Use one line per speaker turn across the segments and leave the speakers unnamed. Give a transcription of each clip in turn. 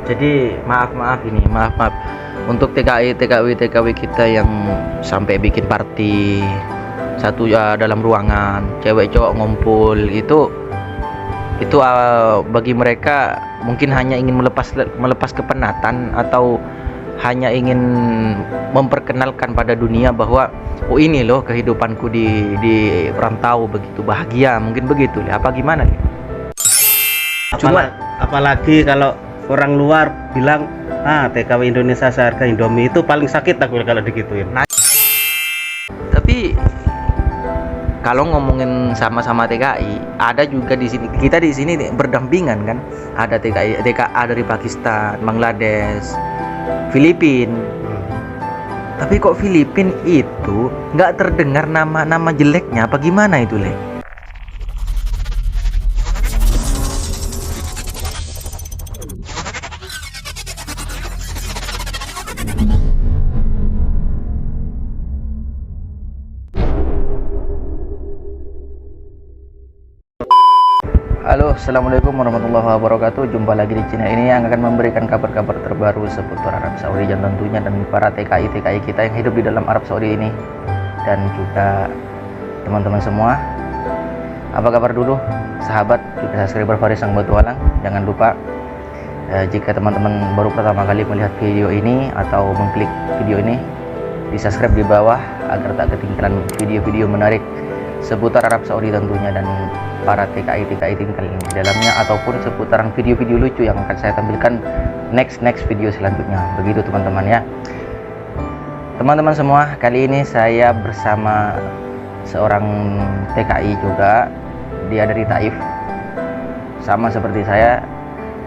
Jadi maaf untuk TKW kita yang sampai bikin party satu dalam ruangan, cewek cowok ngumpul itu bagi mereka mungkin hanya ingin melepas kepenatan atau hanya ingin memperkenalkan pada dunia bahwa oh ini loh kehidupanku di perantau begitu bahagia, mungkin begitu ya, apa gimana nih?
Apalagi kalau orang luar bilang TKW Indonesia seharga Indomie, itu paling sakit aku kalau digituin.
Tapi kalau ngomongin sama-sama TKI, ada juga di sini, kita di sini berdampingan kan, ada TKA dari Pakistan, Bangladesh, Filipina. Tapi kok Filipina itu nggak terdengar nama jeleknya, apa gimana itu, Le? Halo, assalamualaikum warahmatullahi wabarakatuh. Jumpa lagi di channel ini yang akan memberikan kabar-kabar terbaru seputar Arab Saudi dan tentunya dan para TKI kita yang hidup di dalam Arab Saudi ini, dan juga teman-teman semua. Apa kabar dulu, sahabat juga subscriber Faris Sang Batualang. Jangan lupa jika teman-teman baru pertama kali melihat video ini atau mengklik video ini, di subscribe di bawah agar tak ketinggalan video-video menarik seputar Arab Saudi tentunya dan para TKI tinggal di dalamnya, ataupun seputaran video-video lucu yang akan saya tampilkan next video selanjutnya. Begitu teman-teman ya. Teman-teman semua, kali ini saya bersama seorang TKI juga. Dia dari Taif. Sama seperti saya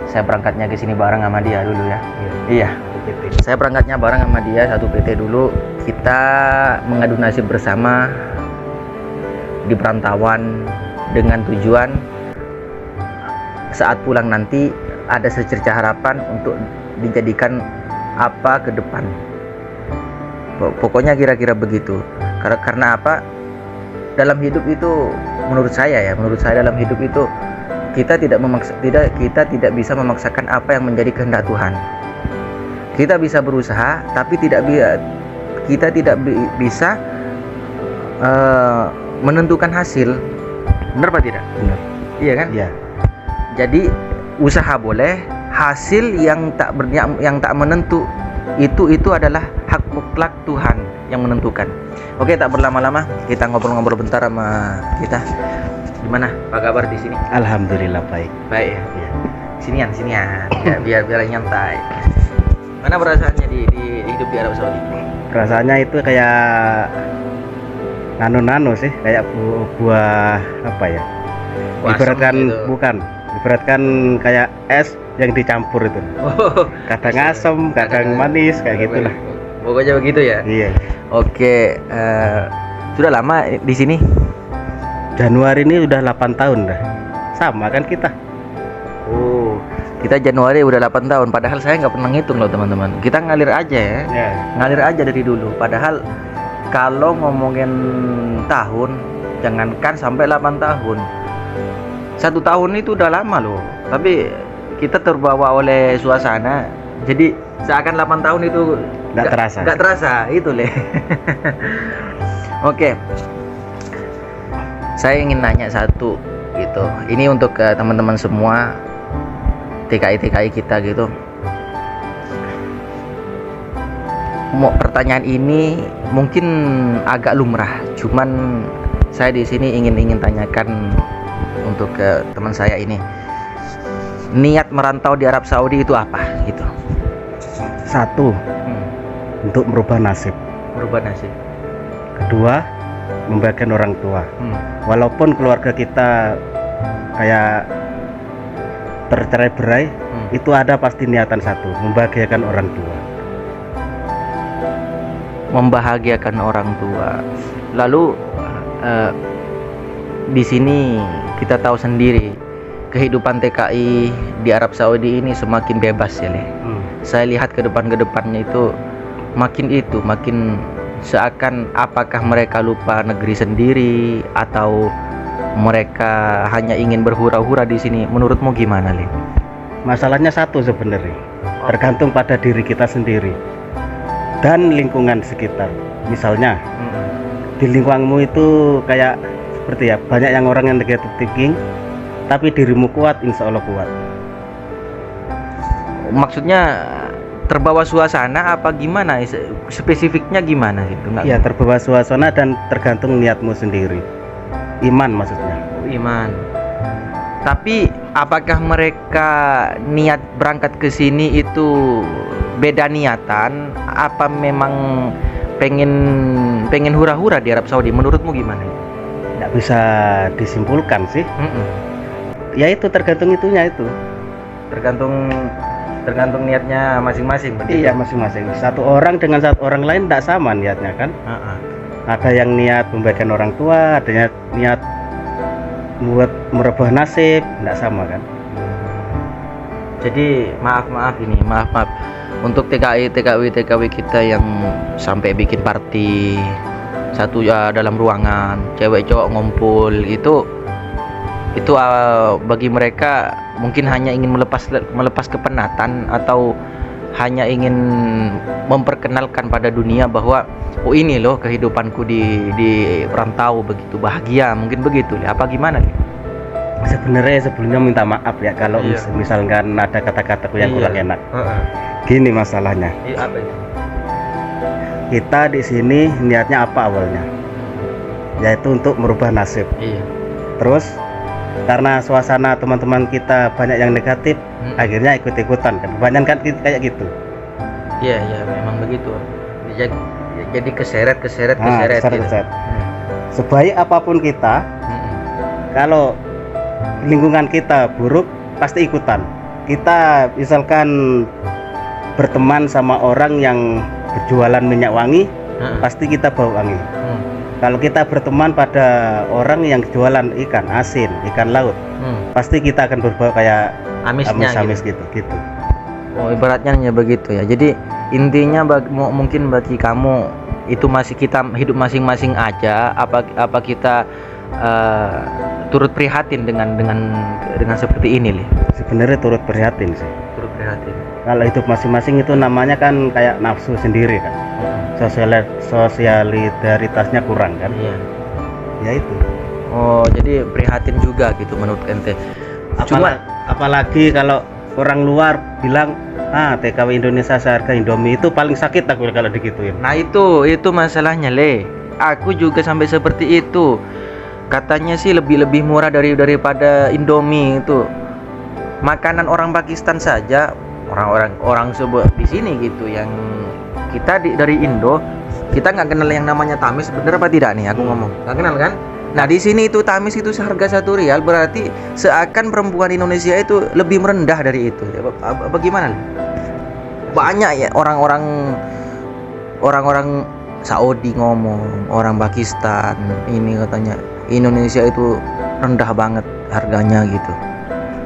berangkatnya ke sini bareng sama dia dulu ya. Iya. Saya berangkatnya bareng sama dia satu PT dulu. Kita mengadu nasib bersama di perantauan dengan tujuan saat pulang nanti ada secerca harapan untuk dijadikan apa ke depan. Pokoknya kira-kira begitu. Karena apa? Dalam hidup itu menurut saya dalam hidup itu kita tidak bisa memaksakan apa yang menjadi kehendak Tuhan. Kita bisa berusaha, tapi kita tidak bisa menentukan hasil. Benar apa tidak?
Benar.
Iya kan?
Iya.
Jadi usaha boleh, hasil yang tak menentu itu adalah hak mutlak Tuhan yang menentukan. Oke, tak berlama-lama, kita ngobrol-ngobrol bentar sama kita. Gimana? Apa kabar di sini?
Alhamdulillah baik.
Baik ya.
Iya.
Sinian. Ya, biar nyantai. Mana perasaannya di hidup di Arab Saudi?
Rasanya itu kayak nano sih, kayak buah apa ya? Ibaratkan
gitu.
Bukan. Ibaratkan kayak es yang dicampur itu. Kadang asam, kadang manis, kayak gitulah.
Pokoknya begitu ya.
Iya.
Oke, sudah lama di sini?
Januari ini udah 8 tahun dah. Sama kan kita.
Oh, kita Januari udah 8 tahun. Padahal saya nggak pernah ngitung loh teman-teman. Kita ngalir aja ya. Ngalir aja dari dulu. Padahal kalau ngomongin tahun, jangankan sampai 8 tahun. 1 tahun itu udah lama loh. Tapi kita terbawa oleh suasana. Jadi seakan 8 tahun itu
nggak terasa.
Itu Le. Oke. Saya ingin nanya satu gitu. Ini untuk teman-teman semua TKI kita gitu. Pertanyaan ini mungkin agak lumrah, cuman saya di sini ingin tanyakan untuk teman saya ini. Niat merantau di Arab Saudi itu apa gitu?
Satu, untuk merubah nasib. Kedua, membahagiakan orang tua. Walaupun keluarga kita kayak tercerai-berai, itu ada pasti niatan satu, membahagiakan orang tua.
Lalu di sini kita tahu sendiri kehidupan TKI di Arab Saudi ini semakin bebas ya Le. Saya lihat ke depannya itu makin seakan apakah mereka lupa negeri sendiri atau mereka hanya ingin berhura-hura di sini. Menurutmu gimana Le?
Masalahnya satu sebenarnya, tergantung pada diri kita sendiri dan lingkungan sekitar. Misalnya di lingkunganmu itu kayak seperti ya, banyak yang orang yang negative thinking, tapi dirimu kuat, insya Allah kuat.
Maksudnya terbawa suasana apa gimana? Spesifiknya gimana gitu?
Iya, terbawa suasana dan tergantung niatmu sendiri. Iman maksudnya.
Iman. Tapi apakah mereka niat berangkat ke sini itu beda niatan? Apa memang pengen hura-hura di Arab Saudi? Menurutmu gimana?
Nggak bisa disimpulkan sih. Ya itu tergantung itunya itu.
Tergantung niatnya masing-masing.
Iya, masing-masing. Satu orang dengan satu orang lain tidak sama niatnya kan. Ada yang niat membagikan orang tua, ada yang niat buat merubah nasib, tidak sama kan.
Jadi maaf untuk TKW kita yang sampai bikin party satu dalam ruangan, cewek cowok ngumpul, itu bagi mereka mungkin hanya ingin melepas kepenatan atau hanya ingin memperkenalkan pada dunia bahwa oh ini loh kehidupanku di perantau begitu bahagia, mungkin begitu. Apa gimana?
Sebenarnya sebelumnya minta maaf ya kalau misalkan ada kata-kataku yang kurang enak. Gini masalahnya.
Apa itu?
Kita di sini niatnya apa awalnya? Yaitu untuk merubah nasib. Terus karena suasana teman-teman kita banyak yang negatif, akhirnya ikut-ikutan kan. Kebanyakan kan kayak gitu.
Iya, memang begitu. Jadi keseret gitu.
Sebaik apapun kita, kalau lingkungan kita buruk pasti ikutan. Kita misalkan berteman sama orang yang berjualan minyak wangi, pasti kita bau wangi. Kalau kita berteman pada orang yang jualan ikan asin, ikan laut, pasti kita akan berbau kayak amis gitu.
Oh, ibaratnya hanya begitu ya. Jadi intinya mungkin bagi kamu itu masih kita hidup masing-masing aja. Apa kita turut prihatin dengan seperti ini, Li?
Sebenarnya turut prihatin sih.
Turut prihatin.
Kalau hidup masing-masing itu namanya kan kayak nafsu sendiri kan. Sosialidaritasnya kurang kan.
Iya.
Ya itu.
Oh, jadi prihatin juga gitu menurut ente.
Apalagi kalau orang luar bilang TKW Indonesia seharga Indomie, itu paling sakit aku kalau digituin.
Nah itu masalahnya, Le. Aku juga sampai seperti itu. Katanya sih lebih murah daripada Indomie itu. Makanan orang Pakistan saja, orang di sini gitu, yang kita dari Indo, kita nggak kenal yang namanya tamis, bener apa tidak nih? Aku ngomong nggak kenal kan? Nah di sini itu tamis itu seharga 1 rial, berarti seakan perempuan Indonesia itu lebih merendah dari itu. Bagaimana? Banyak ya orang-orang Saudi ngomong, orang Pakistan ini katanya Indonesia itu rendah banget harganya gitu.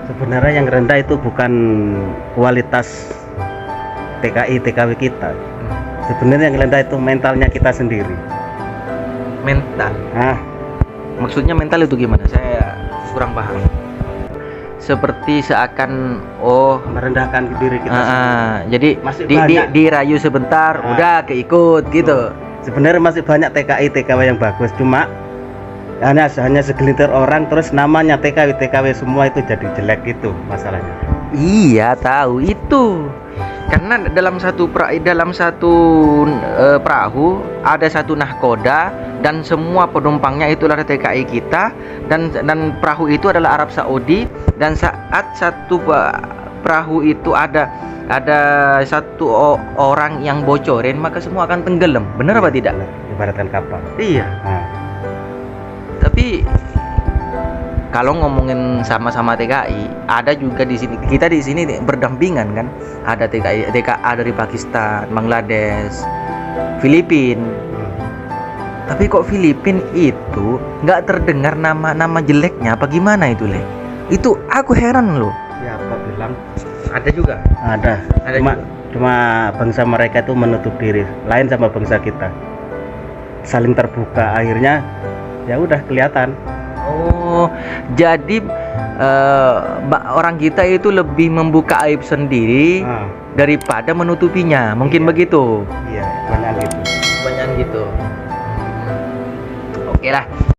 Sebenarnya yang rendah itu bukan kualitas TKW kita. Sebenarnya yang rendah itu mentalnya kita sendiri.
Mental? Maksudnya mental itu gimana? Saya kurang paham. Seperti seakan
merendahkan diri kita sendiri.
Jadi dirayu sebentar, udah keikut gitu.
Sebenarnya masih banyak TKW yang bagus, cuma hanya segelintir orang terus namanya TKW semua itu jadi jelek gitu masalahnya.
Iya tahu itu. Karena dalam satu perahu ada satu nahkoda dan semua penumpangnya itulah TKI kita, dan perahu itu adalah Arab Saudi, dan saat satu perahu itu ada satu orang yang bocorin, maka semua akan tenggelam. Benar apa tidak?
Ibaratkan kapal.
Iya. Tapi kalau ngomongin sama-sama TKI, ada juga di sini, kita di sini berdampingan kan. Ada TKA dari Pakistan, Bangladesh, Filipina. Tapi kok Filipina itu nggak terdengar nama jeleknya, apa gimana itu, Le? Itu aku heran loh.
Siapa bilang?
Ada juga.
Ada cuma bangsa mereka itu menutup diri, lain sama bangsa kita. Saling terbuka, akhirnya ya udah kelihatan.
Oh, jadi orang kita itu lebih membuka aib sendiri, daripada menutupinya. Mungkin
Iya.
begitu.
Iya, banyak gitu.
Banyak gitu. Oke lah.